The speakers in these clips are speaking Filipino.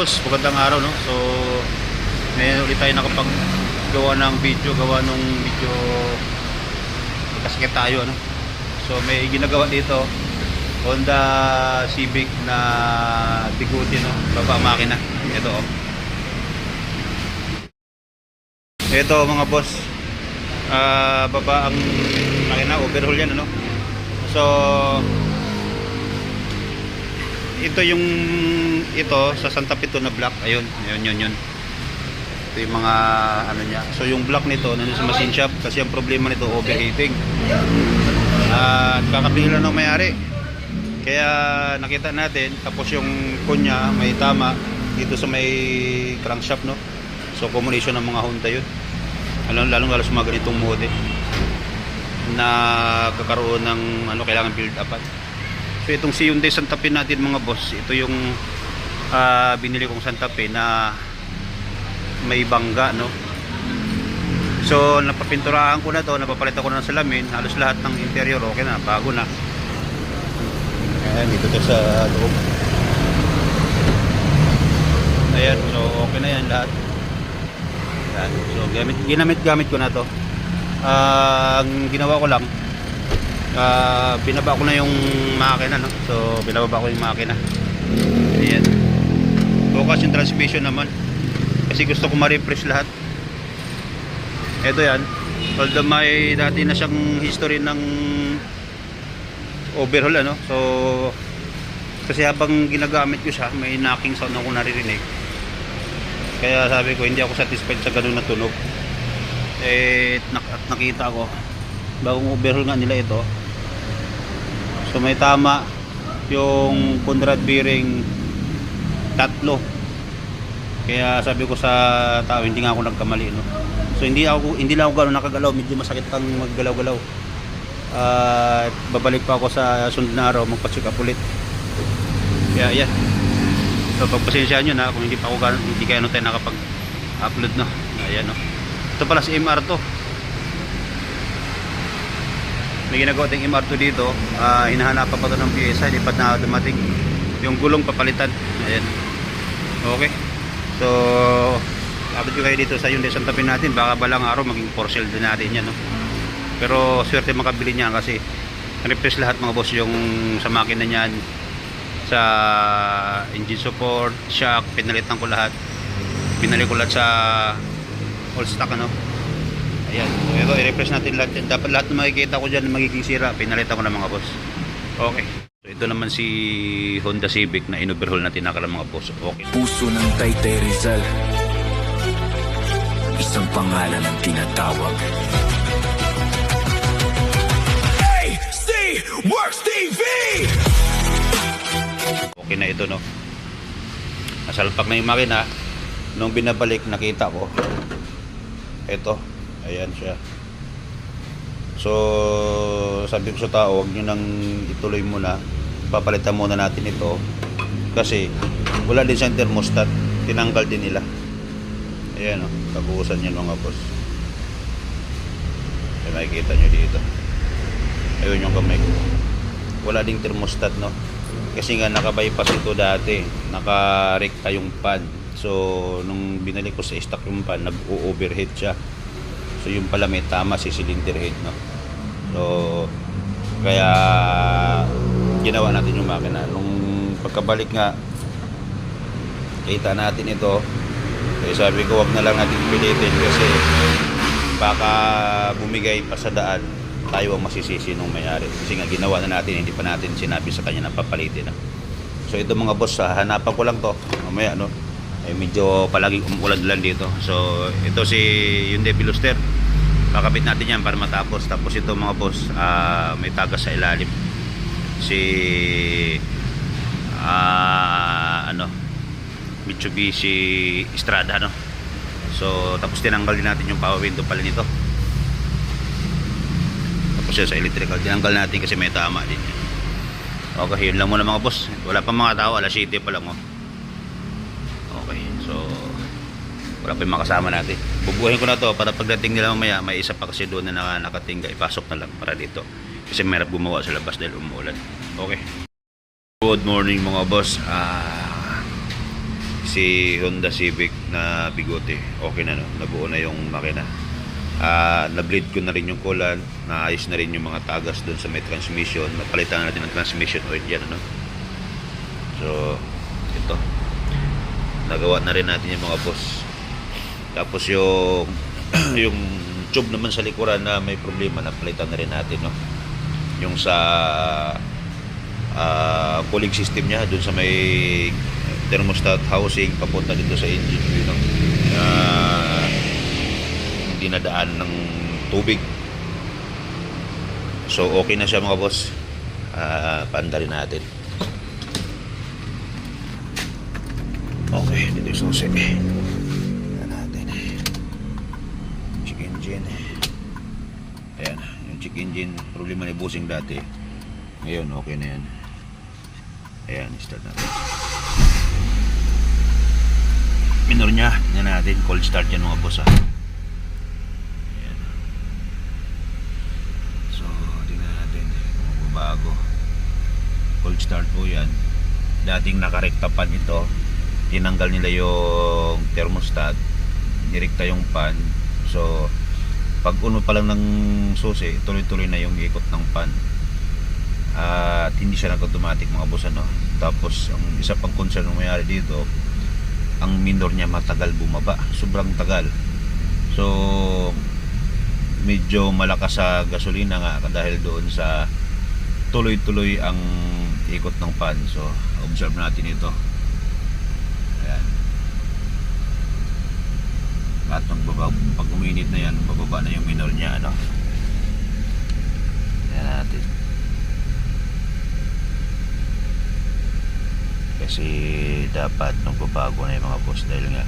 boss, magandang araw no. So ngayon ulit tayo nakapaggawa ng video, gawa nung video kasket tayo ano. So may ginagawa dito Honda Civic na biguti no, baba makina. Ito oh. Ito mga boss, baba ang makina, overhaul yan ano. So ito yung sa Santa Fe na block, ayun, yun. Ito yung mga ano niya. So yung block nito nandun sa machine shop kasi ang problema nito overheating. At kakabili lang ng may-ari. Kaya nakita natin, tapos yung kunya may tama dito sa may crankshaft no. So combination ng mga Honda yun. Lalo sa mga ganitong mode na kakaroon ng ano, kailangan build up. So itong si Hyundai Santa Fe natin mga boss, ito yung binili kong Santa Fe na may bangga no. So napapinturahan ko na to, napapalitan ko na ng salamin, halos lahat ng interior okay na, bago na. Ayan, dito to sa loob. Ayan, so okay na yan lahat. Ayan, so ginamit ko na to. Ang ginawa ko lang, binaba ko na yung makina no? So binababa ko yung makina. Ayan. Bukas yung transmission naman kasi gusto ko ma-refresh lahat. Ito yan, although may dati na siyang history ng overhaul ano. So kasi habang ginagamit ko siya, may knocking sound ako naririnig. Kaya sabi ko hindi ako satisfied sa ganun na tunog. At nakita ko bagong overhaul nga nila ito. So may tama yung Conrad bearing tatlo. Kaya sabi ko sa tao, hindi nga ako nagkamali no. So hindi lang ako gano'n nakagalaw, medyo masakit pang maggalaw-galaw. At babalik pa ako sa sunod na araw, magpa-check up ulit. Kaya yan. So pagpasensyahan nyo na kung hindi kayo tayo nakapag-upload no. Ayan no. Ito pala si MR to. May ginagawa tayong MR2 dito. Hinahanapan pa ito ng pyesa, hindi pa na dumating. Yung gulong papalitan. Ayan. Okay. So abot ko kayo dito sa Hyundai Santa Fe natin. Baka balang araw maging for sale din natin yan no? Pero swerte makabili niyan kasi refresh lahat mga boss yung sa makina niyan, sa engine support, shock, pinalitan ko lahat. Pinali ko lahat sa all stock ano. Ayan, so ito i-refresh natin lahat yan. Dapat lahat na makikita ko dyan na magiging sira, pinalitan ko na mga boss. Okay, so ito naman si Honda Civic na in-overhaul natin nakala mga boss. Okay. Puso ng Taytay Rizal, isang pangalan ang tinatawag. AC Works TV! Okay na ito no. Nasalpak na yung makina. Nung binabalik nakita ko ito, ayan siya. So sabi ko sa tao, huwag nyo nang ituloy muna, papalitan muna natin ito kasi wala din siyang thermostat, tinanggal din nila. Ayan o, kabuusan yan mga boss. Ay, makikita nyo dito, ayun yung kamay ko, wala ding thermostat no, kasi nga naka-bypass ito dati, naka-rekta yung pan. So nung binalik ko sa stock yung pan, nag-overheat siya. So yung pala may tama si cylinder head no. So kaya ginawa natin yung makina. Nung pagkabalik nga kita natin ito, kaya sabi ko wag na lang natin pilitin kasi baka bumigay pa sa daan, tayo ang masisisi nung may-ari. Kasi nga ginawa na natin, hindi pa natin sinabi sa kanya na papalitin na. So ito mga boss, hanapan ko lang to mamaya no. Medyo palaging umuulan dito. So ito si Hyundai Veloster, kakabit natin yan para matapos. Tapos ito mga boss, may tagas sa ilalim si Mitsubishi Strada no. So tapos tinanggal din natin yung power window pala nito. Tapos yun sa electrical tinanggal natin kasi may tama din. Okay, yun lang muna mga boss. Wala pa mga tao, alas 7 pa lang oh. Okay, so wala pa yung makasama natin. Bubuhin ko na to para pagdating nila mamaya, may isa pa kasi doon na nakatingga, ipasok na lang para dito kasi merap gumawa sa labas dahil umuulan. Okay, good morning mga boss. si Honda Civic na bigote. Okay na, no? Nabuo na yung makina. Na-bleed ko na rin yung coolant, naayos na rin yung mga tagas doon sa may transmission. Napalitan na natin ang transmission oil dyan, ano? So ito, nagawa na rin natin yung mga boss. Tapos yung yung tube naman sa likuran na may problema, napalitan na rin natin, no? Yung sa cooling system niya doon sa may thermostat housing papunta dito sa engine, you know, dinadaan ng tubig. So okay na siya mga boss. Paanda rin natin. Okay, dito yung susi. Ayan natin. Check engine. Ayan, yung check engine, problema ni busing dati. Ngayon, okay na yan. Ayan, start natin. Minor niya, tingnan natin. Cold start yan mga boss, ha. Ayan. So, tingnan natin kung magbabago. Cold start po yan. Dating nakarekta pan ito, tinanggal nila yung thermostat, nirekta yung pan. So pag uno pa lang ng susi, tuloy-tuloy na yung ikot ng pan. At hindi siya nag-automatic mga boss, ano. Tapos ang isa pang concern na mayari dito, ang minor niya matagal bumaba, sobrang tagal. So medyo malakas sa gasolina nga dahil doon sa tuloy-tuloy ang ikot ng pan. So observe natin ito. Ayan. At pag uminit na yan, bababa na yung minor niya, ano. Ayan natin. Kasi dapat nagbabago na yung mga boss dahil nga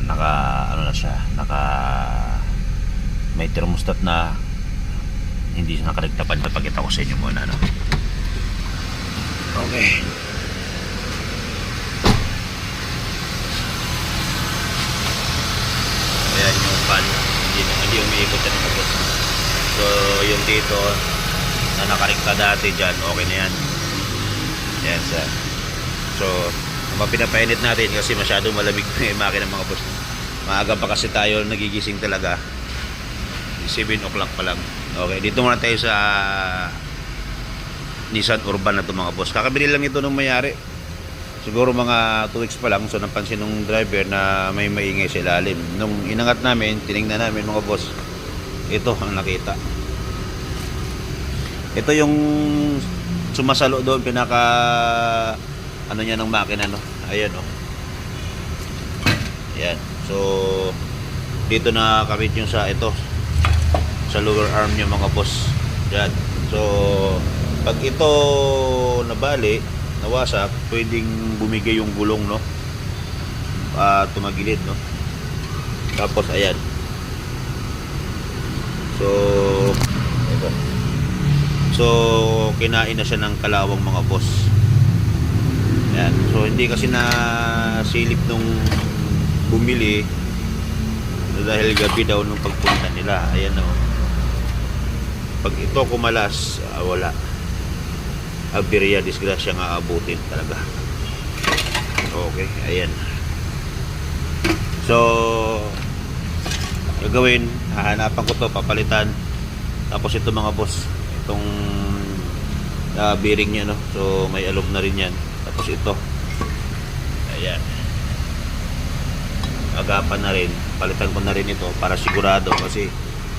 naka ano na siya, may thermostat na hindi siya nakaligtapan. Papakita ko sa inyo muna, ano. Okay. Ayan yung pan, hindi umiikot yan mga boss. So yung dito na nakarekta dati dyan, okay na yan. Yan sa. So pinapainit natin kasi masyadong malamig na yung makina mga boss. Maaga pa kasi tayo nagigising talaga, 7 o'clock pa lang. Okay, dito muna tayo sa Nissan Urban na to mga boss. Kakabili lang ito nung mayari, siguro mga 2 weeks pa lang. So napansin nung driver na may maingay sa ilalim. Nung inangat namin, tinignan namin mga boss, ito ang nakita. Ito yung sumasalo doon, pinaka ano niya ng makina, no. Ayan, oh. Ayan. So dito na kabit yung sa ito, sa lower arm niya mga boss. Diyan. So pag ito nabali, nawasak, pwedeng bumigay yung gulong, no. Tumagilid, no. Tapos ayan. So ito. So kinain na siya ng kalawang mga boss. Ayan. So hindi kasi na silip nung bumili dahil gabi daw nung pagpunta nila. Ayan, no. Pag ito kumalas, wala. Aberya, disgrasya nga abutin talaga. Okay, ayan. So gagawin, hahanapan ko to, papalitan. Tapos ito mga boss, itong bearing niya, no. So may alog na rin yan. Tapos ito, ayan, agapan na rin, palitan ko na rin ito para sigurado, kasi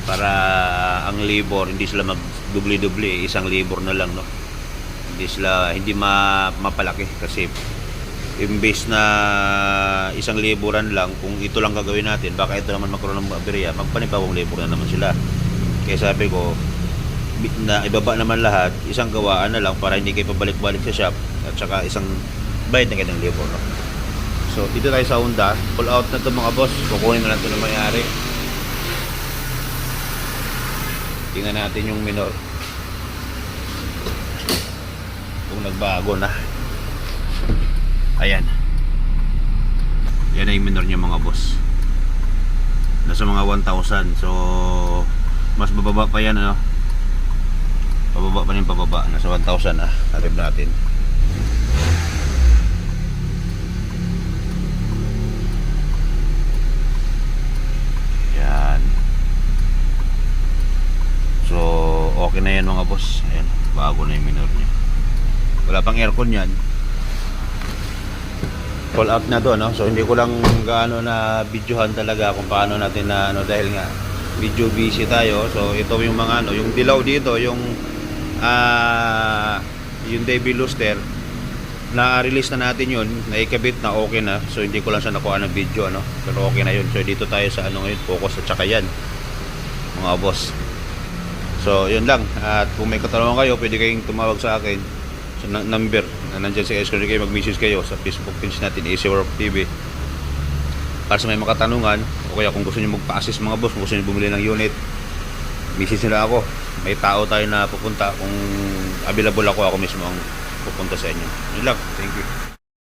para ang labor hindi sila mag-dubli-dubli, isang labor na lang, no. Hindi mapalaki kasi imbes na isang liburan lang, kung ito lang gagawin natin, baka ito naman magkaroon ng aberya, magpanibawang libur na naman sila. Kaya sabi ko na ibaba naman lahat, isang gawaan na lang para hindi kayo pabalik-balik sa shop, at saka isang bayad na kanyang libur, no? So dito tayo sa Honda, pull out na ito mga boss, kukunin na lang ito na mayari. Tingnan natin yung minor kung nagbago na. Ayan, yan ay minor niya mga boss, nasa mga 1,000. So mas bababa pa yan, ano. Pababa pa rin, pababa, nasa 1,000 na. Harip natin. boss. Ayan, bago na yung minor niya. Wala pang aircon yan. Call out na to, no? So hindi ko lang gaano na videohan talaga kung paano natin na ano, dahil nga video busy tayo. So ito yung mga ano, yung dilaw dito, yung Hyundai Veloster, na-release na natin yun, naikabit na, okay na. So hindi ko lang siya nakuha ng video, ano? Pero okay na yun. So dito tayo sa ano ngayon, focus at saka yan, mga boss. So yun lang. At kung may katanungan kayo, pwede kayong tumawag sa akin sa number na nandyan sa screen, kayo mag-message kayo sa Facebook page natin, AC World TV, para sa may makatanungan. O kaya kung gusto niyo magpa-assist mga boss, kung gusto niyo bumili ng unit, message nila ako. May tao tayo na pupunta. Kung available ako mismo ang pupunta sa inyo. Yun lang. Thank you.